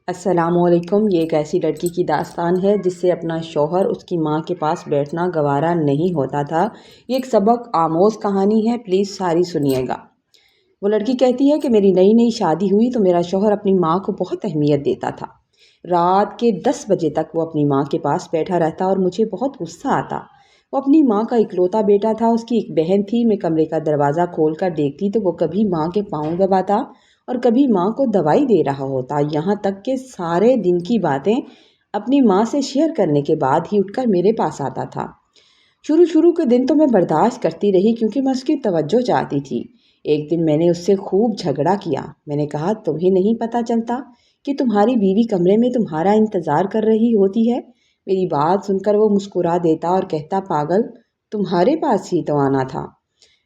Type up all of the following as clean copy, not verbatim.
السلام علیکم۔ یہ ایک ایسی لڑکی کی داستان ہے جس سے اپنا شوہر اس کی ماں کے پاس بیٹھنا گوارا نہیں ہوتا تھا۔ یہ ایک سبق آموز کہانی ہے، پلیز ساری سنیے گا۔ وہ لڑکی کہتی ہے کہ میری نئی نئی شادی ہوئی تو میرا شوہر اپنی ماں کو بہت اہمیت دیتا تھا۔ رات کے 10 بجے تک وہ اپنی ماں کے پاس بیٹھا رہتا اور مجھے بہت غصہ آتا۔ وہ اپنی ماں کا اکلوتا بیٹا تھا، اس کی ایک بہن تھی۔ میں کمرے کا دروازہ کھول کر دیکھتی تو وہ کبھی ماں کے پاؤں دباتا اور کبھی ماں کو دوائی دے رہا ہوتا، یہاں تک کہ سارے دن کی باتیں اپنی ماں سے شیئر کرنے کے بعد ہی اٹھ کر میرے پاس آتا تھا۔ شروع کے دن تو میں برداشت کرتی رہی کیونکہ میں اس کی توجہ چاہتی تھی۔ ایک دن میں نے اس سے خوب جھگڑا کیا۔ میں نے کہا، تمہیں نہیں پتہ چلتا کہ تمہاری بیوی کمرے میں تمہارا انتظار کر رہی ہوتی ہے؟ میری بات سن کر وہ مسکرا دیتا اور کہتا، پاگل، تمہارے پاس ہی تو آنا تھا۔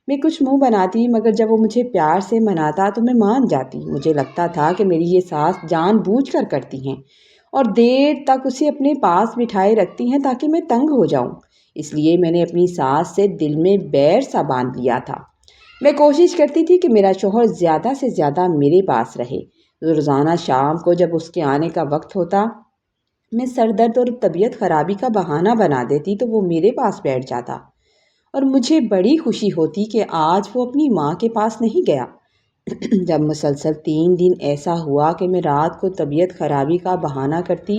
میں کچھ منہ بناتی، مگر جب وہ مجھے پیار سے مناتا تو میں مان جاتی۔ مجھے لگتا تھا کہ میری یہ ساس جان بوجھ کر کرتی ہیں اور دیر تک اسے اپنے پاس بٹھائے رکھتی ہیں تاکہ میں تنگ ہو جاؤں۔ اس لیے میں نے اپنی ساس سے دل میں بیر سا باندھ لیا تھا۔ میں کوشش کرتی تھی کہ میرا شوہر زیادہ سے زیادہ میرے پاس رہے۔ روزانہ شام کو جب اس کے آنے کا وقت ہوتا، میں سر درد اور طبیعت خرابی کا بہانہ بنا دیتی تو وہ میرے پاس بیٹھ جاتا اور مجھے بڑی خوشی ہوتی کہ آج وہ اپنی ماں کے پاس نہیں گیا۔ جب مسلسل 3 دن ایسا ہوا کہ میں رات کو طبیعت خرابی کا بہانہ کرتی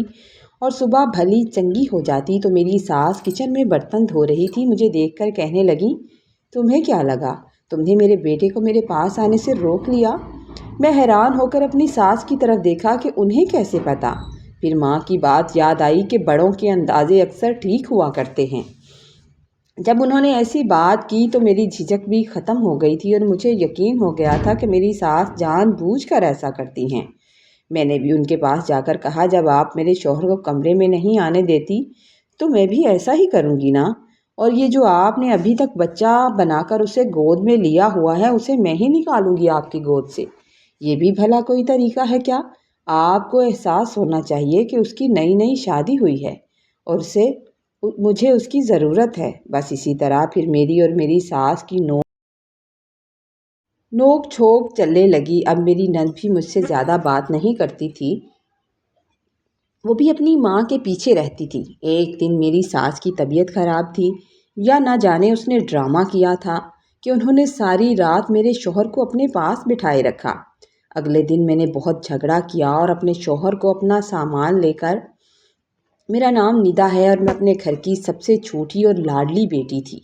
اور صبح بھلی چنگی ہو جاتی تو میری ساس کچن میں برتن دھو رہی تھی۔ مجھے دیکھ کر کہنے لگی، تمہیں کیا لگا؟ تم نے میرے بیٹے کو میرے پاس آنے سے روک لیا؟ میں حیران ہو کر اپنی ساس کی طرف دیکھا کہ انہیں کیسے پتا؟ پھر ماں کی بات یاد آئی کہ بڑوں کے اندازے اکثر ٹھیک ہوا کرتے ہیں۔ جب انہوں نے ایسی بات کی تو میری جھجک بھی ختم ہو گئی تھی اور مجھے یقین ہو گیا تھا کہ میری ساس جان بوجھ کر ایسا کرتی ہیں۔ میں نے بھی ان کے پاس جا کر کہا، جب آپ میرے شوہر کو کمرے میں نہیں آنے دیتی تو میں بھی ایسا ہی کروں گی نا، اور یہ جو آپ نے ابھی تک بچہ بنا کر اسے گود میں لیا ہوا ہے اسے میں ہی نکالوں گی آپ کی گود سے۔ یہ بھی بھلا کوئی طریقہ ہے کیا؟ آپ کو احساس ہونا چاہیے کہ اس کی نئی نئی شادی ہوئی ہے اور مجھے اس کی ضرورت ہے۔ بس اسی طرح پھر میری اور میری ساس کی نوک جھوک چلنے لگی۔ اب میری نند بھی مجھ سے زیادہ بات نہیں کرتی تھی، وہ بھی اپنی ماں کے پیچھے رہتی تھی۔ ایک دن میری ساس کی طبیعت خراب تھی، یا نہ جانے اس نے ڈرامہ کیا تھا کہ انہوں نے ساری رات میرے شوہر کو اپنے پاس بٹھائے رکھا۔ اگلے دن میں نے بہت جھگڑا کیا اور اپنے شوہر کو اپنا سامان لے کر، میرا نام ندا ہے اور میں اپنے گھر کی سب سے چھوٹی اور لاڈلی بیٹی تھی۔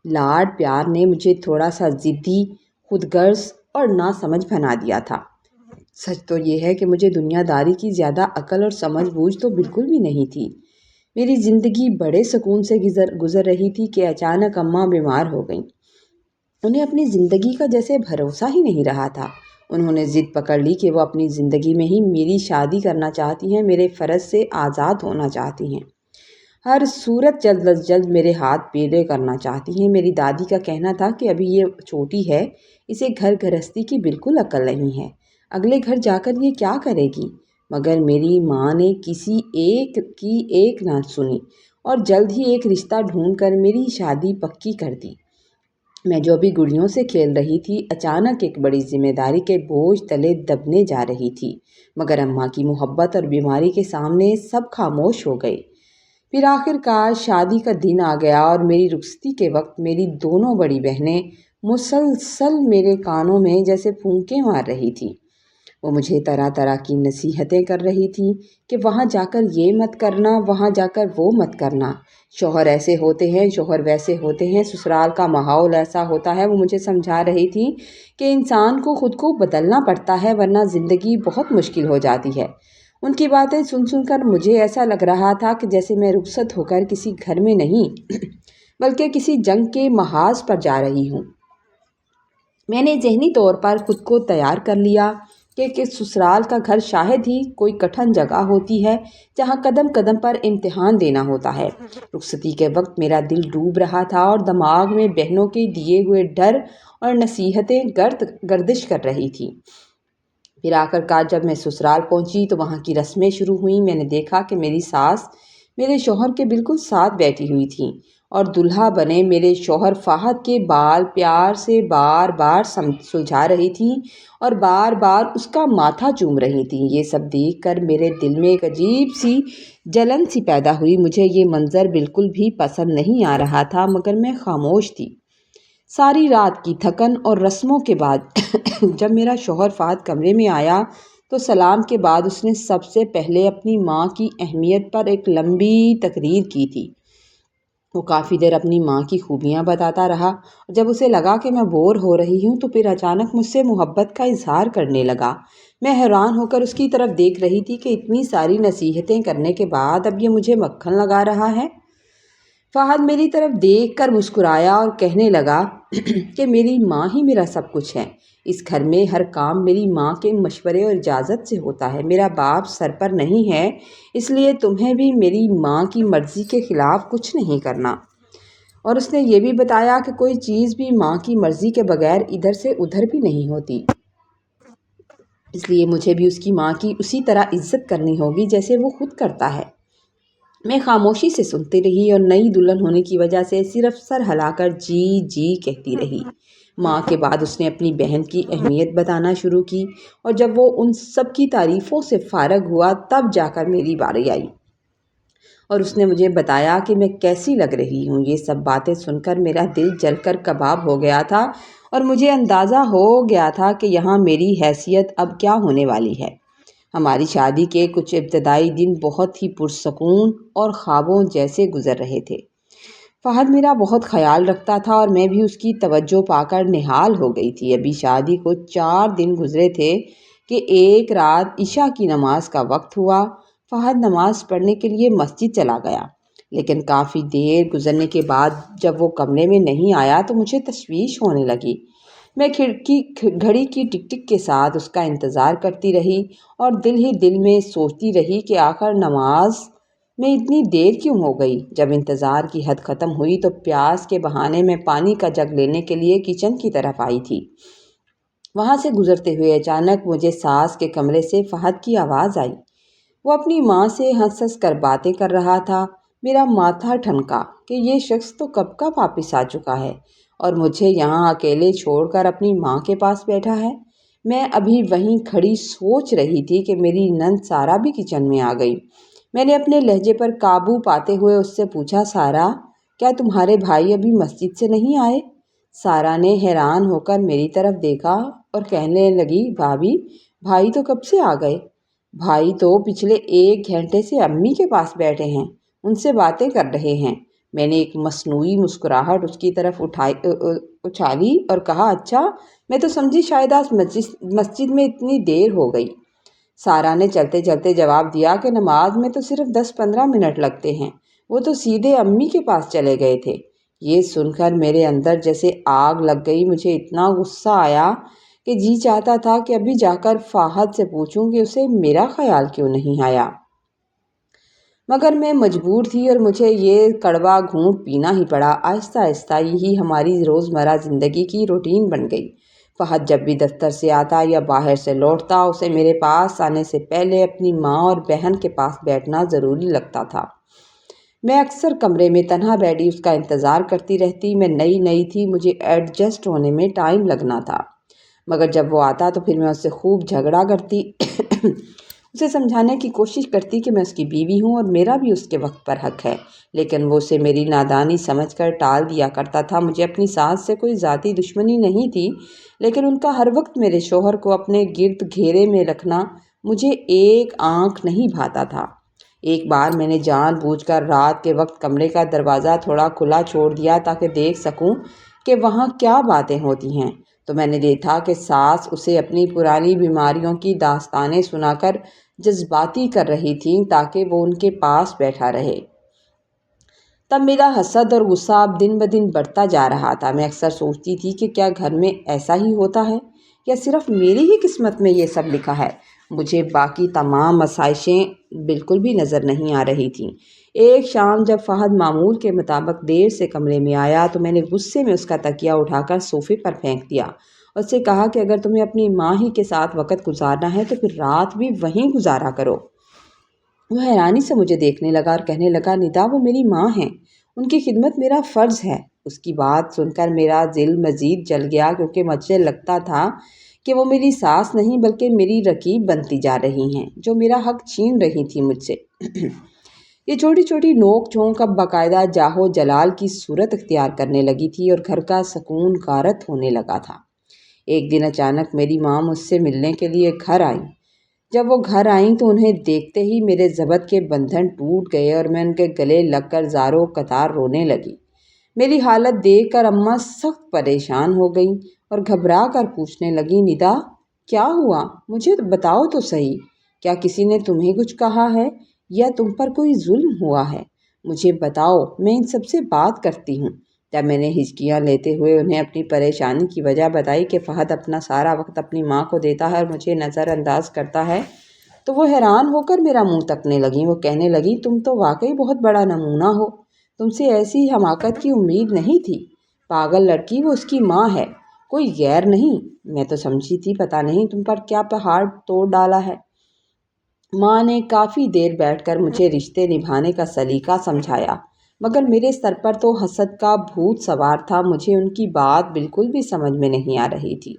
لاڈ پیار نے مجھے تھوڑا سا ضدی، خود غرض اور ناسمجھ بنا دیا تھا۔ سچ تو یہ ہے کہ مجھے دنیا داری کی زیادہ عقل اور سمجھ بوجھ تو بالکل بھی نہیں تھی۔ میری زندگی بڑے سکون سے گزر رہی تھی کہ اچانک اماں بیمار ہو گئیں۔ انہیں اپنی زندگی کا جیسے بھروسہ ہی نہیں رہا تھا۔ انہوں نے ضد پکڑ لی کہ وہ اپنی زندگی میں ہی میری شادی کرنا چاہتی ہیں، میرے فرض سے آزاد ہونا چاہتی ہیں، ہر صورت جلد از جلد میرے ہاتھ پیلے کرنا چاہتی ہیں۔ میری دادی کا کہنا تھا کہ ابھی یہ چھوٹی ہے، اسے گھر گھرستی کی بالکل عقل نہیں ہے، اگلے گھر جا کر یہ کیا کرے گی؟ مگر میری ماں نے کسی ایک کی ایک نہ سنی اور جلد ہی ایک رشتہ ڈھونڈ کر میری شادی پکی کر دی۔ میں جو بھی گڑیوں سے کھیل رہی تھی، اچانک ایک بڑی ذمہ داری کے بوجھ تلے دبنے جا رہی تھی، مگر اماں کی محبت اور بیماری کے سامنے سب خاموش ہو گئے۔ پھر آخر کار شادی کا دن آ گیا اور میری رخصتی کے وقت میری دونوں بڑی بہنیں مسلسل میرے کانوں میں جیسے پھونکے مار رہی تھیں۔ وہ مجھے طرح طرح کی نصیحتیں کر رہی تھی کہ وہاں جا کر یہ مت کرنا، وہاں جا کر وہ مت کرنا، شوہر ایسے ہوتے ہیں، شوہر ویسے ہوتے ہیں، سسرال کا ماحول ایسا ہوتا ہے۔ وہ مجھے سمجھا رہی تھی کہ انسان کو خود کو بدلنا پڑتا ہے ورنہ زندگی بہت مشکل ہو جاتی ہے۔ ان کی باتیں سن کر مجھے ایسا لگ رہا تھا کہ جیسے میں رخصت ہو کر کسی گھر میں نہیں بلکہ کسی جنگ کے محاذ پر جا رہی ہوں۔ میں نے ذہنی طور پر خود کو تیار کر لیا کہ سسرال کا گھر شاید ہی کوئی کٹھن جگہ ہوتی ہے جہاں قدم قدم پر امتحان دینا ہوتا ہے۔ رخصتی کے وقت میرا دل ڈوب رہا تھا اور دماغ میں بہنوں کے دیے ہوئے ڈر اور نصیحتیں گردش کر رہی تھی۔ پھر آخر کار جب میں سسرال پہنچی تو وہاں کی رسمیں شروع ہوئیں۔ میں نے دیکھا کہ میری ساس میرے شوہر کے بالکل ساتھ بیٹھی ہوئی تھیں اور دلہا بنے میرے شوہر فہد کے بال پیار سے بار بار سلجھا رہی تھیں اور بار بار اس کا ماتھا چوم رہی تھیں۔ یہ سب دیکھ کر میرے دل میں ایک عجیب سی جلن سی پیدا ہوئی۔ مجھے یہ منظر بالکل بھی پسند نہیں آ رہا تھا، مگر میں خاموش تھی۔ ساری رات کی تھکن اور رسموں کے بعد جب میرا شوہر فہد کمرے میں آیا تو سلام کے بعد اس نے سب سے پہلے اپنی ماں کی اہمیت پر ایک لمبی تقریر کی تھی۔ وہ کافی دیر اپنی ماں کی خوبیاں بتاتا رہا اور جب اسے لگا کہ میں بور ہو رہی ہوں تو پھر اچانک مجھ سے محبت کا اظہار کرنے لگا۔ میں حیران ہو کر اس کی طرف دیکھ رہی تھی کہ اتنی ساری نصیحتیں کرنے کے بعد اب یہ مجھے مکھن لگا رہا ہے۔ فہد میری طرف دیکھ کر مسکرایا اور کہنے لگا کہ میری ماں ہی میرا سب کچھ ہے۔ اس گھر میں ہر کام میری ماں کے مشورے اور اجازت سے ہوتا ہے۔ میرا باپ سر پر نہیں ہے، اس لیے تمہیں بھی میری ماں کی مرضی کے خلاف کچھ نہیں کرنا۔ اور اس نے یہ بھی بتایا کہ کوئی چیز بھی ماں کی مرضی کے بغیر ادھر سے ادھر بھی نہیں ہوتی، اس لیے مجھے بھی اس کی ماں کی اسی طرح عزت کرنی ہوگی جیسے وہ خود کرتا ہے۔ میں خاموشی سے سنتی رہی اور نئی دلہن ہونے کی وجہ سے صرف سر ہلا کر جی جی کہتی رہی۔ ماں کے بعد اس نے اپنی بہن کی اہمیت بتانا شروع کی اور جب وہ ان سب کی تعریفوں سے فارغ ہوا تب جا کر میری باری آئی اور اس نے مجھے بتایا کہ میں کیسی لگ رہی ہوں۔ یہ سب باتیں سن کر میرا دل جل کر کباب ہو گیا تھا اور مجھے اندازہ ہو گیا تھا کہ یہاں میری حیثیت اب کیا ہونے والی ہے۔ ہماری شادی کے کچھ ابتدائی دن بہت ہی پرسکون اور خوابوں جیسے گزر رہے تھے۔ فہد میرا بہت خیال رکھتا تھا اور میں بھی اس کی توجہ پا کر نہال ہو گئی تھی۔ ابھی شادی کو 4 دن گزرے تھے کہ ایک رات عشاء کی نماز کا وقت ہوا۔ فہد نماز پڑھنے کے لیے مسجد چلا گیا، لیکن کافی دیر گزرنے کے بعد جب وہ کمرے میں نہیں آیا تو مجھے تشویش ہونے لگی۔ میں گھڑی کی ٹک ٹک کے ساتھ اس کا انتظار کرتی رہی اور دل ہی دل میں سوچتی رہی کہ آخر نماز میں اتنی دیر کیوں ہو گئی۔ جب انتظار کی حد ختم ہوئی تو پیاس کے بہانے میں پانی کا جگ لینے کے لیے کچن کی طرف آئی تھی۔ وہاں سے گزرتے ہوئے اچانک مجھے ساس کے کمرے سے فہد کی آواز آئی۔ وہ اپنی ماں سے ہنس ہنس کر باتیں کر رہا تھا۔ میرا ماتھا ٹھنکا کہ یہ شخص تو کب کا واپس آ چکا ہے اور مجھے یہاں اکیلے چھوڑ کر اپنی ماں کے پاس بیٹھا ہے۔ میں ابھی وہیں کھڑی سوچ رہی تھی کہ میری نند سارا بھی کچن میں آ گئی۔ میں نے اپنے لہجے پر قابو پاتے ہوئے اس سے پوچھا، سارا، کیا تمہارے بھائی ابھی مسجد سے نہیں آئے؟ سارا نے حیران ہو کر میری طرف دیکھا اور کہنے لگی، بھابھی، بھائی تو کب سے آ گئے؟ بھائی تو پچھلے 1 گھنٹے سے امی کے پاس بیٹھے ہیں، ان سے باتیں کر رہے ہیں۔ میں نے ایک مصنوعی مسکراہٹ اس کی طرف اچھالی اور کہا، اچھا، میں تو سمجھی شاید آج مسجد میں اتنی دیر ہو گئی۔ سارا نے چلتے چلتے جواب دیا کہ نماز میں تو صرف 10-15 منٹ لگتے ہیں، وہ تو سیدھے امی کے پاس چلے گئے تھے۔ یہ سن کر میرے اندر جیسے آگ لگ گئی۔ مجھے اتنا غصہ آیا کہ جی چاہتا تھا کہ ابھی جا کر فہد سے پوچھوں کہ اسے میرا خیال کیوں نہیں آیا، مگر میں مجبور تھی اور مجھے یہ کڑوا گھونٹ پینا ہی پڑا۔ آہستہ آہستہ یہی ہماری روزمرہ زندگی کی روٹین بن گئی۔ فہد جب بھی دفتر سے آتا یا باہر سے لوٹتا، اسے میرے پاس آنے سے پہلے اپنی ماں اور بہن کے پاس بیٹھنا ضروری لگتا تھا۔ میں اکثر کمرے میں تنہا بیٹھی اس کا انتظار کرتی رہتی۔ میں نئی تھی، مجھے ایڈجسٹ ہونے میں ٹائم لگنا تھا، مگر جب وہ آتا تو پھر میں اس سے خوب جھگڑا کرتی اسے سمجھانے کی کوشش کرتی کہ میں اس کی بیوی ہوں اور میرا بھی اس کے وقت پر حق ہے، لیکن وہ اسے میری نادانی سمجھ کر ٹال دیا کرتا تھا۔ مجھے اپنی ساس سے کوئی ذاتی دشمنی نہیں تھی، لیکن ان کا ہر وقت میرے شوہر کو اپنے گرد گھیرے میں رکھنا مجھے ایک آنکھ نہیں بھاتا تھا۔ ایک بار میں نے جان بوجھ کر رات کے وقت کمرے کا دروازہ تھوڑا کھلا چھوڑ دیا تاکہ دیکھ سکوں کہ وہاں کیا باتیں ہوتی ہیں، تو میں نے دیکھا کہ ساس اسے اپنی پرانی بیماریوں کی داستانیں سنا کر جذباتی کر رہی تھیں تاکہ وہ ان کے پاس بیٹھا رہے۔ تب میرا حسد اور غصہ اب دن بدن بڑھتا جا رہا تھا۔ میں اکثر سوچتی تھی کہ کیا گھر میں ایسا ہی ہوتا ہے یا صرف میری ہی قسمت میں یہ سب لکھا ہے۔ مجھے باقی تمام آسائشیں بالکل بھی نظر نہیں آ رہی تھیں۔ ایک شام جب فہد معمول کے مطابق دیر سے کمرے میں آیا تو میں نے غصے میں اس کا تکیہ اٹھا کر صوفے پر پھینک دیا اور اس سے کہا کہ اگر تمہیں اپنی ماں ہی کے ساتھ وقت گزارنا ہے تو پھر رات بھی وہیں گزارا کرو۔ وہ حیرانی سے مجھے دیکھنے لگا اور کہنے لگا، ندا، وہ میری ماں ہیں، ان کی خدمت میرا فرض ہے۔ اس کی بات سن کر میرا دل مزید جل گیا، کیونکہ مجھے لگتا تھا کہ وہ میری ساس نہیں بلکہ میری رقیب بنتی جا رہی ہیں، جو میرا حق چھین رہی تھی مجھ سے۔ یہ چھوٹی چھوٹی نوک جھونک اب باقاعدہ جاہو جلال کی صورت اختیار کرنے لگی تھی اور گھر کا سکون غارت ہونے لگا تھا۔ ایک دن اچانک میری ماں مجھ سے ملنے کے لیے گھر آئیں۔ جب وہ گھر آئیں تو انہیں دیکھتے ہی میرے ضبط کے بندھن ٹوٹ گئے اور میں ان کے گلے لگ کر زاروں قطار رونے لگی۔ میری حالت دیکھ کر اماں سخت پریشان ہو گئیں اور گھبرا کر پوچھنے لگیں، ندا کیا ہوا؟ مجھے بتاؤ تو صحیح، کیا کسی نے تمہیں کچھ کہا ہے یا تم پر کوئی ظلم ہوا ہے؟ مجھے بتاؤ، میں ان سب سے بات کرتی ہوں۔ جب میں نے ہچکیاں لیتے ہوئے انہیں اپنی پریشانی کی وجہ بتائی کہ فہد اپنا سارا وقت اپنی ماں کو دیتا ہے اور مجھے نظر انداز کرتا ہے، تو وہ حیران ہو کر میرا منہ تکنے لگیں۔ وہ کہنے لگیں، تم تو واقعی بہت بڑا نمونہ ہو، تم سے ایسی حماقت کی امید نہیں تھی۔ پاگل لڑکی، وہ اس کی ماں ہے، کوئی غیر نہیں۔ میں تو سمجھی تھی پتہ نہیں تم پر کیا پہاڑ توڑ ڈالا ہے۔ ماں نے کافی دیر بیٹھ کر مجھے رشتے نبھانے کا سلیقہ سمجھایا، مگر میرے سر پر تو حسد کا بھوت سوار تھا۔ مجھے ان کی بات بالکل بھی سمجھ میں نہیں آ رہی تھی۔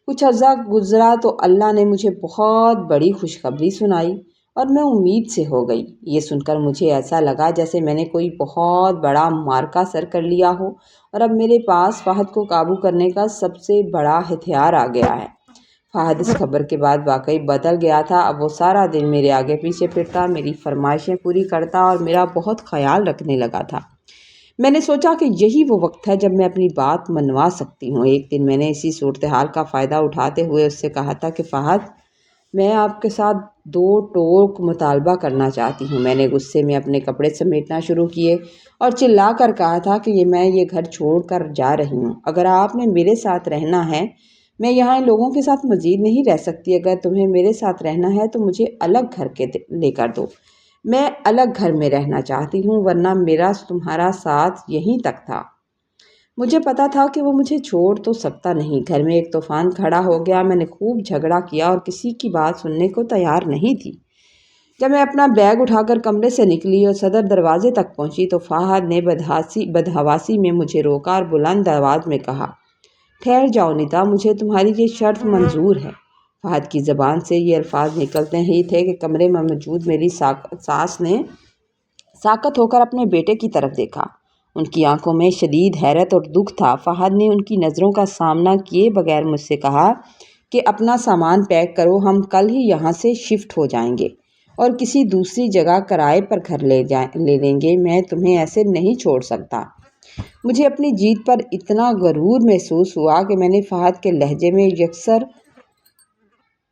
کچھ عرصہ گزرا تو اللہ نے مجھے بہت بڑی خوشخبری سنائی اور میں امید سے ہو گئی۔ یہ سن کر مجھے ایسا لگا جیسے میں نے کوئی بہت بڑا معرکہ سر کر لیا ہو اور اب میرے پاس فہد کو قابو کرنے کا سب سے بڑا ہتھیار آ گیا ہے۔ فہد اس خبر کے بعد واقعی بدل گیا تھا۔ اب وہ سارا دن میرے آگے پیچھے پھرتا، میری فرمائشیں پوری کرتا اور میرا بہت خیال رکھنے لگا تھا۔ میں نے سوچا کہ یہی وہ وقت ہے جب میں اپنی بات منوا سکتی ہوں۔ ایک دن میں نے اسی صورتحال کا فائدہ اٹھاتے ہوئے اس سے کہا تھا کہ فہد، میں آپ کے ساتھ 2 ٹوک مطالبہ کرنا چاہتی ہوں۔ میں نے غصے میں اپنے کپڑے سمیٹنا شروع کیے اور چلا کر کہا تھا کہ میں یہ گھر چھوڑ کر جا رہی ہوں۔ اگر آپ نے میرے ساتھ رہنا ہے، میں یہاں ان لوگوں کے ساتھ مزید نہیں رہ سکتی۔ اگر تمہیں میرے ساتھ رہنا ہے تو مجھے الگ گھر کے لے کر دو۔ میں الگ گھر میں رہنا چاہتی ہوں، ورنہ میرا تمہارا ساتھ یہیں تک تھا۔ مجھے پتا تھا کہ وہ مجھے چھوڑ تو سکتا نہیں۔ گھر میں ایک طوفان کھڑا ہو گیا۔ میں نے خوب جھگڑا کیا اور کسی کی بات سننے کو تیار نہیں تھی۔ جب میں اپنا بیگ اٹھا کر کمرے سے نکلی اور صدر دروازے تک پہنچی تو فہد نے بدحواسی میں مجھے روکا اور بلند آواز میں کہا، ٹھہر جاؤ ندا، مجھے تمہاری یہ شرط منظور ہے۔ فہد کی زبان سے یہ الفاظ نکلتے ہی تھے کہ کمرے میں موجود میری ساس نے ساکت ہو کر اپنے بیٹے کی طرف دیکھا۔ ان کی آنکھوں میں شدید حیرت اور دکھ تھا۔ فہد نے ان کی نظروں کا سامنا کیے بغیر مجھ سے کہا کہ اپنا سامان پیک کرو، ہم کل ہی یہاں سے شفٹ ہو جائیں گے اور کسی دوسری جگہ کرائے پر گھر لے لیں گے۔ میں تمہیں ایسے نہیں چھوڑ سکتا۔ مجھے اپنی جیت پر اتنا غرور محسوس ہوا کہ میں نے فہد کے لہجے میں یکسر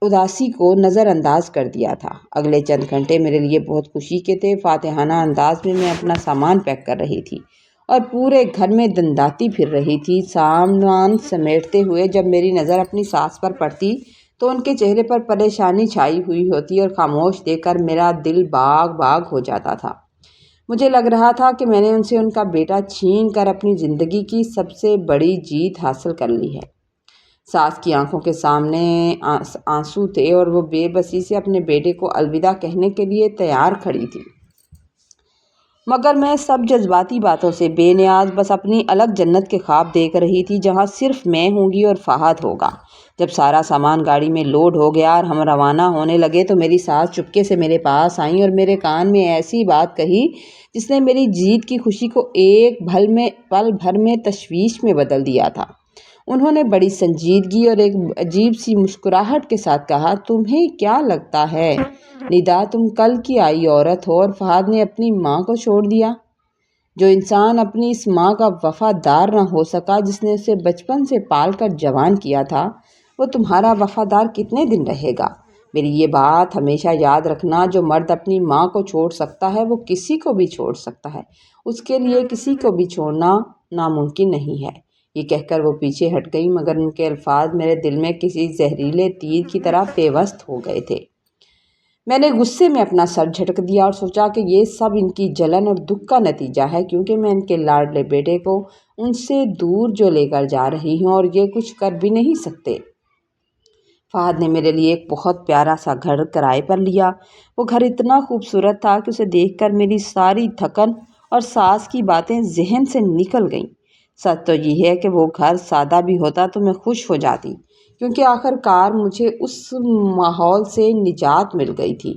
اداسی کو نظر انداز کر دیا تھا۔ اگلے چند گھنٹے میرے لیے بہت خوشی کے تھے۔ فاتحانہ انداز میں اپنا سامان پیک کر رہی تھی اور پورے گھر میں دنداتی پھر رہی تھی۔ سامان سمیٹتے ہوئے جب میری نظر اپنی ساس پر پڑتی تو ان کے چہرے پر پریشانی چھائی ہوئی ہوتی اور خاموش دیکھ کر میرا دل باغ باغ ہو جاتا تھا۔ مجھے لگ رہا تھا کہ میں نے ان سے ان کا بیٹا چھین کر اپنی زندگی کی سب سے بڑی جیت حاصل کر لی ہے۔ ساس کی آنکھوں کے سامنے آنسو تھے اور وہ بے بسی سے اپنے بیٹے کو الوداع کہنے کے لیے تیار کھڑی تھی، مگر میں سب جذباتی باتوں سے بے نیاز بس اپنی الگ جنت کے خواب دیکھ رہی تھی جہاں صرف میں ہوں گی اور فہد ہوگا۔ جب سارا سامان گاڑی میں لوڈ ہو گیا اور ہم روانہ ہونے لگے تو میری ساس چپکے سے میرے پاس آئیں اور میرے کان میں ایسی بات کہی جس نے میری جیت کی خوشی کو ایک پل بھر میں تشویش میں بدل دیا تھا۔ انہوں نے بڑی سنجیدگی اور ایک عجیب سی مسکراہٹ کے ساتھ کہا، تمہیں کیا لگتا ہے ندا، تم کل کی آئی عورت ہو اور فہد نے اپنی ماں کو چھوڑ دیا؟ جو انسان اپنی اس ماں کا وفادار نہ ہو سکا جس نے اسے بچپن سے پال کر جوان کیا تھا، وہ تمہارا وفادار کتنے دن رہے گا؟ میری یہ بات ہمیشہ یاد رکھنا، جو مرد اپنی ماں کو چھوڑ سکتا ہے وہ کسی کو بھی چھوڑ سکتا ہے، اس کے لیے کسی کو بھی چھوڑنا ناممکن نہیں ہے۔ یہ کہہ کر وہ پیچھے ہٹ گئی، مگر ان کے الفاظ میرے دل میں کسی زہریلے تیر کی طرح پیوست ہو گئے تھے۔ میں نے غصے میں اپنا سر جھٹک دیا اور سوچا کہ یہ سب ان کی جلن اور دکھ کا نتیجہ ہے، کیونکہ میں ان کے لاڈلے بیٹے کو ان سے دور جو لے کر جا رہی ہوں اور یہ کچھ کر بھی نہیں سکتے۔ فہد نے میرے لیے ایک بہت پیارا سا گھر کرائے پر لیا۔ وہ گھر اتنا خوبصورت تھا کہ اسے دیکھ کر میری ساری تھکن اور ساس کی باتیں ذہن سے نکل گئیں۔ سچ تو یہ ہے کہ وہ گھر سادہ بھی ہوتا تو میں خوش ہو جاتی، کیونکہ آخر کار مجھے اس ماحول سے نجات مل گئی تھی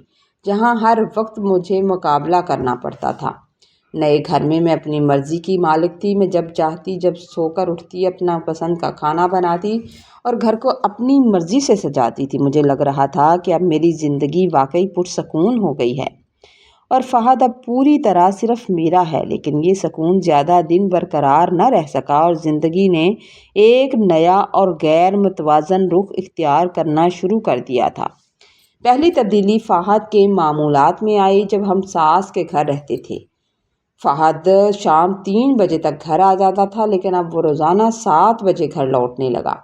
جہاں ہر وقت مجھے مقابلہ کرنا پڑتا تھا۔ نئے گھر میں اپنی مرضی کی مالک تھی۔ میں جب چاہتی جب سو کر اٹھتی، اپنا پسند کا کھانا بناتی اور گھر کو اپنی مرضی سے سجاتی تھی۔ مجھے لگ رہا تھا کہ اب میری زندگی واقعی پرسکون ہو گئی ہے اور فہد اب پوری طرح صرف میرا ہے۔ لیکن یہ سکون زیادہ دن برقرار نہ رہ سکا اور زندگی نے ایک نیا اور غیر متوازن رخ اختیار کرنا شروع کر دیا تھا۔ پہلی تبدیلی فہد کے معمولات میں آئی جب ہم ساس کے گھر رہتے تھے۔ فہد شام 3 بجے تک گھر آ جاتا تھا، لیکن اب وہ روزانہ 7 بجے گھر لوٹنے لگا۔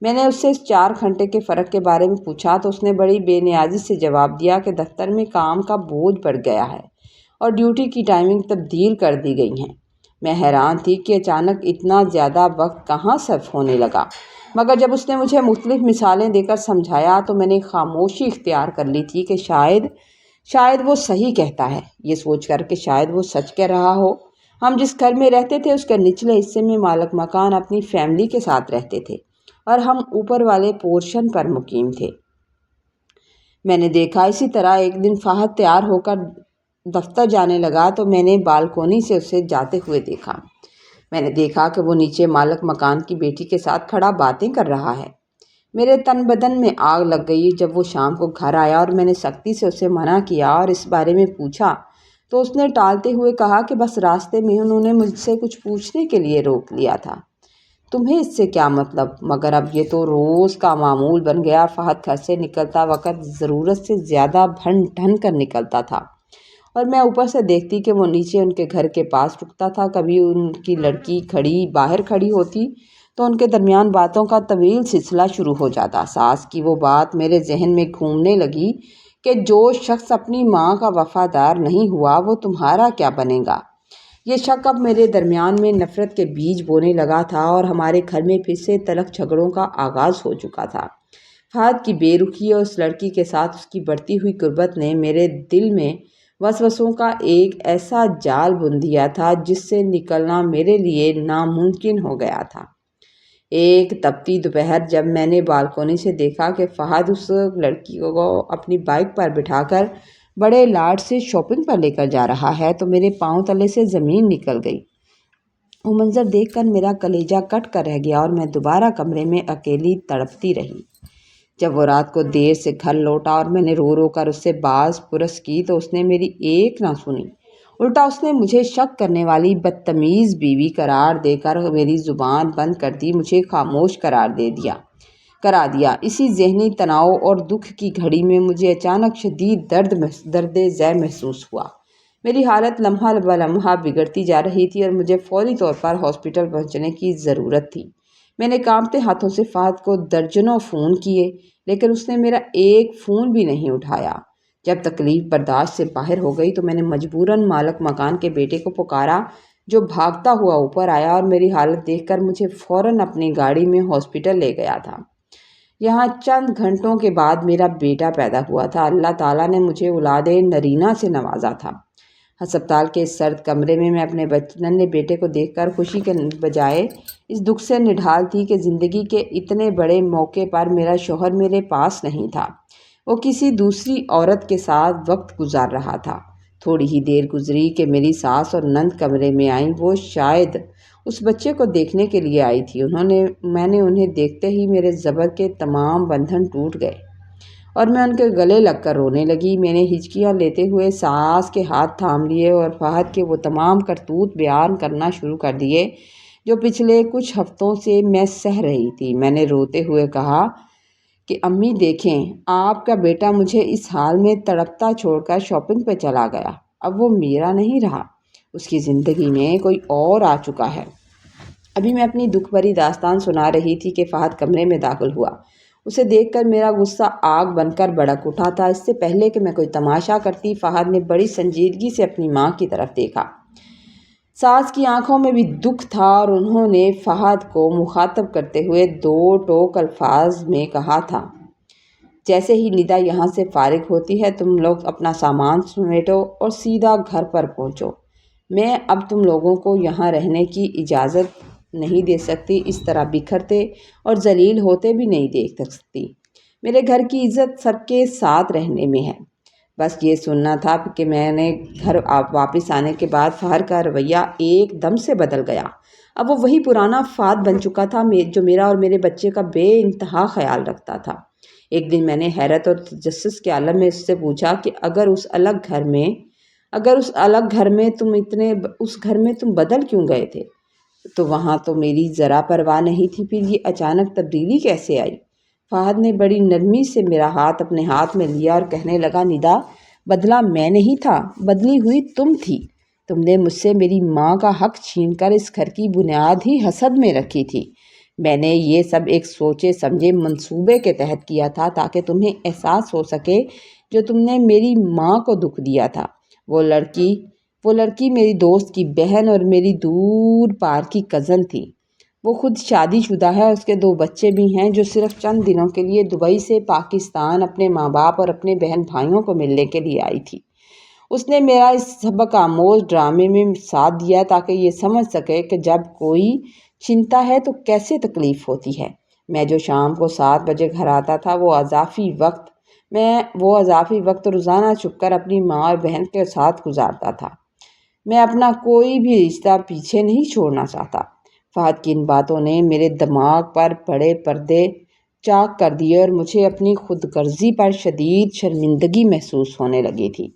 میں نے اس سے اس 4 گھنٹے کے فرق کے بارے میں پوچھا تو اس نے بڑی بے نیازی سے جواب دیا کہ دفتر میں کام کا بوجھ بڑھ گیا ہے اور ڈیوٹی کی ٹائمنگ تبدیل کر دی گئی ہیں۔ میں حیران تھی کہ اچانک اتنا زیادہ وقت کہاں صرف ہونے لگا، مگر جب اس نے مجھے مختلف مثالیں دے کر سمجھایا تو میں نے خاموشی اختیار کر لی تھی کہ شاید وہ صحیح کہتا ہے، یہ سوچ کر کہ شاید وہ سچ کہہ رہا ہو۔ ہم جس گھر میں رہتے تھے اس کے نچلے حصے میں مالک مکان اپنی فیملی کے ساتھ رہتے تھے اور ہم اوپر والے پورشن پر مقیم تھے۔ میں نے دیکھا اسی طرح ایک دن فہد تیار ہو کر دفتر جانے لگا تو میں نے بالکونی سے اسے جاتے ہوئے دیکھا۔ میں نے دیکھا کہ وہ نیچے مالک مکان کی بیٹی کے ساتھ کھڑا باتیں کر رہا ہے۔ میرے تن بدن میں آگ لگ گئی جب وہ شام کو گھر آیا اور میں نے سختی سے اسے منع کیا اور اس بارے میں پوچھا تو اس نے ٹالتے ہوئے کہا کہ بس راستے میں انہوں نے مجھ سے کچھ پوچھنے کے لیے روک لیا تھا، تمہیں اس سے کیا مطلب؟ مگر اب یہ تو روز کا معمول بن گیا۔ فہد گھر سے نکلتا وقت ضرورت سے زیادہ بھن ڈھن کر نکلتا تھا اور میں اوپر سے دیکھتی کہ وہ نیچے ان کے گھر کے پاس رکتا تھا۔ کبھی ان کی لڑکی باہر کھڑی ہوتی تو ان کے درمیان باتوں کا طویل سلسلہ شروع ہو جاتا۔ ساس کی وہ بات میرے ذہن میں گھومنے لگی کہ جو شخص اپنی ماں کا وفادار نہیں ہوا وہ تمہارا کیا بنے گا۔ یہ شک اب میرے درمیان میں نفرت کے بیج بونے لگا تھا اور ہمارے گھر میں پھر سے تلخ جھگڑوں کا آغاز ہو چکا تھا۔ فہد کی بے رخی اور اس لڑکی کے ساتھ اس کی بڑھتی ہوئی قربت نے میرے دل میں وسوسوں کا ایک ایسا جال بن دیا تھا جس سے نکلنا میرے لیے ناممکن ہو گیا تھا۔ ایک تپتی دوپہر جب میں نے بالکونی سے دیکھا کہ فہد اس لڑکی کو اپنی بائک پر بٹھا کر بڑے لاڈ سے شاپنگ پر لے کر جا رہا ہے تو میرے پاؤں تلے سے زمین نکل گئی۔ وہ منظر دیکھ کر میرا کلیجہ کٹ کر رہ گیا اور میں دوبارہ کمرے میں اکیلی تڑپتی رہی۔ جب وہ رات کو دیر سے گھر لوٹا اور میں نے رو رو کر اس سے باز پرس کی تو اس نے میری ایک نہ سنی، الٹا اس نے مجھے شک کرنے والی بدتمیز بیوی قرار دے کر میری زبان بند کر دی، مجھے خاموش کرا دیا۔ اسی ذہنی تناؤ اور دکھ کی گھڑی میں مجھے اچانک شدید درد ذہ محسوس ہوا۔ میری حالت لمحہ بہ لمحہ بگڑتی جا رہی تھی اور مجھے فوری طور پر ہاسپٹل پہنچنے کی ضرورت تھی۔ میں نے کانپتے ہاتھوں سے فہد کو درجنوں فون کیے، لیکن اس نے میرا ایک فون بھی نہیں اٹھایا۔ جب تکلیف برداشت سے باہر ہو گئی تو میں نے مجبوراً مالک مکان کے بیٹے کو پکارا جو بھاگتا ہوا اوپر آیا اور میری حالت دیکھ کر مجھے فوراً اپنی گاڑی میں ہاسپٹل لے گیا تھا۔ یہاں چند گھنٹوں کے بعد میرا بیٹا پیدا ہوا تھا۔ اللہ تعالیٰ نے مجھے اولاد نرینہ سے نوازا تھا۔ ہسپتال کے اس سرد کمرے میں اپنے ننھے بیٹے کو دیکھ کر خوشی کے بجائے اس دکھ سے نڈھال تھی کہ زندگی کے اتنے بڑے موقع پر میرا شوہر میرے پاس نہیں تھا، وہ کسی دوسری عورت کے ساتھ وقت گزار رہا تھا۔ تھوڑی ہی دیر گزری کہ میری ساس اور نند کمرے میں آئیں۔ وہ شاید اس بچے کو دیکھنے کے لیے آئی تھی۔ میں نے انہیں دیکھتے ہی میرے صبر کے تمام بندھن ٹوٹ گئے اور میں ان کے گلے لگ کر رونے لگی۔ میں نے ہچکیاں لیتے ہوئے ساس کے ہاتھ تھام لیے اور فہد کے وہ تمام کرتوت بیان کرنا شروع کر دیے جو پچھلے کچھ ہفتوں سے میں سہ رہی تھی۔ میں نے روتے ہوئے کہا کہ امی دیکھیں، آپ کا بیٹا مجھے اس حال میں تڑپتا چھوڑ کر شاپنگ پہ چلا گیا۔ اب وہ میرا نہیں رہا، اس کی زندگی میں کوئی اور آ چکا ہے۔ ابھی میں اپنی دکھ بھری داستان سنا رہی تھی کہ فہد کمرے میں داخل ہوا۔ اسے دیکھ کر میرا غصہ آگ بن کر بھڑک اٹھا تھا۔ اس سے پہلے کہ میں کوئی تماشا کرتی، فہد نے بڑی سنجیدگی سے اپنی ماں کی طرف دیکھا۔ ساس کی آنکھوں میں بھی دکھ تھا اور انہوں نے فہد کو مخاطب کرتے ہوئے 2 ٹوک الفاظ میں کہا تھا، جیسے ہی ندا یہاں سے فارغ ہوتی ہے تم لوگ اپنا سامان سمیٹو اور سیدھا گھر پر پہنچو۔ میں اب تم لوگوں کو یہاں رہنے کی اجازت نہیں دے سکتی، اس طرح بکھرتے اور ذلیل ہوتے بھی نہیں دیکھ سکتی۔ میرے گھر کی عزت سب کے ساتھ رہنے میں ہے۔ بس یہ سننا تھا کہ میں نے گھر واپس آنے کے بعد فہر کا رویہ ایک دم سے بدل گیا۔ اب وہ وہی پرانا فہد بن چکا تھا جو میرا اور میرے بچے کا بے انتہا خیال رکھتا تھا۔ ایک دن میں نے حیرت اور تجسس کے عالم میں اس سے پوچھا کہ اگر اس الگ گھر میں تم بدل کیوں گئے تھے؟ تو وہاں تو میری ذرا پرواہ نہیں تھی، پھر یہ اچانک تبدیلی کیسے آئی؟ فہد نے بڑی نرمی سے میرا ہاتھ اپنے ہاتھ میں لیا اور کہنے لگا، ندا، بدلا میں نہیں تھا، بدلی ہوئی تم تھی۔ تم نے مجھ سے میری ماں کا حق چھین کر اس گھر کی بنیاد ہی حسد میں رکھی تھی۔ میں نے یہ سب ایک سوچے سمجھے منصوبے کے تحت کیا تھا تاکہ تمہیں احساس ہو سکے جو تم نے میری ماں کو دکھ دیا تھا۔ وہ لڑکی میری دوست کی بہن اور میری دور پار کی کزن تھی۔ وہ خود شادی شدہ ہے، اس کے 2 بچے بھی ہیں، جو صرف چند دنوں کے لیے دبئی سے پاکستان اپنے ماں باپ اور اپنے بہن بھائیوں کو ملنے کے لیے آئی تھی۔ اس نے میرا اس سبق آموز ڈرامے میں ساتھ دیا تاکہ یہ سمجھ سکے کہ جب کوئی چنتا ہے تو کیسے تکلیف ہوتی ہے۔ میں جو شام کو 7 بجے گھر آتا تھا وہ اضافی وقت روزانہ چھپ کر اپنی ماں اور بہن کے ساتھ گزارتا تھا۔ میں اپنا کوئی بھی رشتہ پیچھے نہیں چھوڑنا چاہتا۔ فہد کی ان باتوں نے میرے دماغ پر بڑے پردے چاک کر دیے اور مجھے اپنی خود غرضی پر شدید شرمندگی محسوس ہونے لگی تھی۔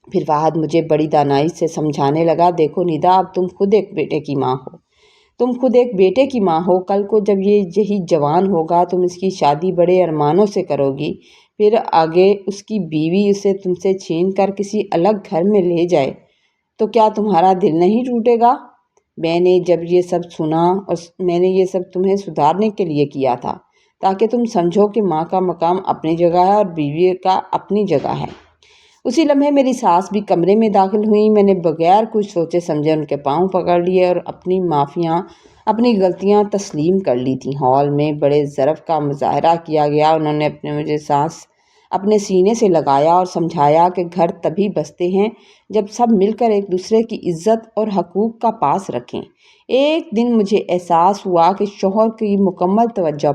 پھر فہد مجھے بڑی دانائی سے سمجھانے لگا، دیکھو ندا، اب تم خود ایک بیٹے کی ماں ہو۔ کل کو جب یہی جوان ہوگا تم اس کی شادی بڑے ارمانوں سے کرو گی، پھر آگے اس کی بیوی اسے تم سے چھین کر کسی الگ گھر میں لے جائے تو کیا تمہارا دل نہیں ٹوٹے گا؟ میں نے جب یہ سب سنا اور میں نے یہ سب تمہیں سدھارنے کے لیے کیا تھا تاکہ تم سمجھو کہ ماں کا مقام اپنی جگہ ہے اور بیوی کا اپنی جگہ ہے۔ اسی لمحے میری ساس بھی کمرے میں داخل ہوئی۔ میں نے بغیر کچھ سوچے سمجھے ان کے پاؤں پکڑ لیے اور اپنی غلطیاں تسلیم کر لی تھیں۔ ہال میں بڑے ضرف کا مظاہرہ کیا گیا۔ انہوں نے مجھے سانس اپنے سینے سے لگایا اور سمجھایا کہ گھر تبھی بستے ہیں جب سب مل کر ایک دوسرے کی عزت اور حقوق کا پاس رکھیں۔ ایک دن مجھے احساس ہوا کہ شوہر کی مکمل توجہ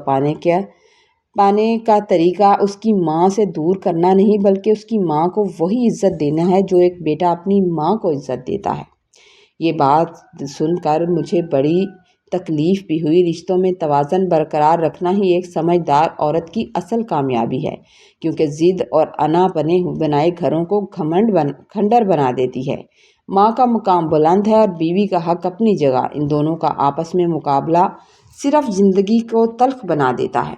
پانے کا طریقہ اس کی ماں سے دور کرنا نہیں بلکہ اس کی ماں کو وہی عزت دینا ہے جو ایک بیٹا اپنی ماں کو عزت دیتا ہے۔ یہ بات سن کر مجھے بڑی تکلیف بھی ہوئی۔ رشتوں میں توازن برقرار رکھنا ہی ایک سمجھدار عورت کی اصل کامیابی ہے، کیونکہ ضد اور انا بنائے گھروں کو کھنڈر بنا دیتی ہے۔ ماں کا مقام بلند ہے اور بیوی کا حق اپنی جگہ۔ ان دونوں کا آپس میں مقابلہ صرف زندگی کو تلخ بنا دیتا ہے۔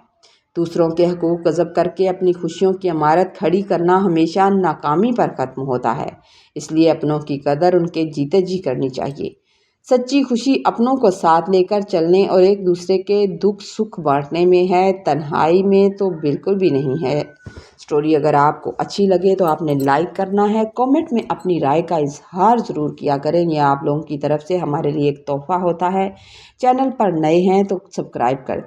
دوسروں کے حقوق غصب کر کے اپنی خوشیوں کی عمارت کھڑی کرنا ہمیشہ ناکامی پر ختم ہوتا ہے۔ اس لیے اپنوں کی قدر ان کے جیتے جی کرنی چاہیے۔ سچی خوشی اپنوں کو ساتھ لے کر چلنے اور ایک دوسرے کے دکھ سکھ بانٹنے میں ہے، تنہائی میں تو بالکل بھی نہیں ہے۔ سٹوری اگر آپ کو اچھی لگے تو آپ نے لائک کرنا ہے، کامنٹ میں اپنی رائے کا اظہار ضرور کیا کریں، یہ آپ لوگوں کی طرف سے ہمارے لیے ایک تحفہ ہوتا ہے۔ چینل پر نئے ہیں تو سبسکرائب کر دیں۔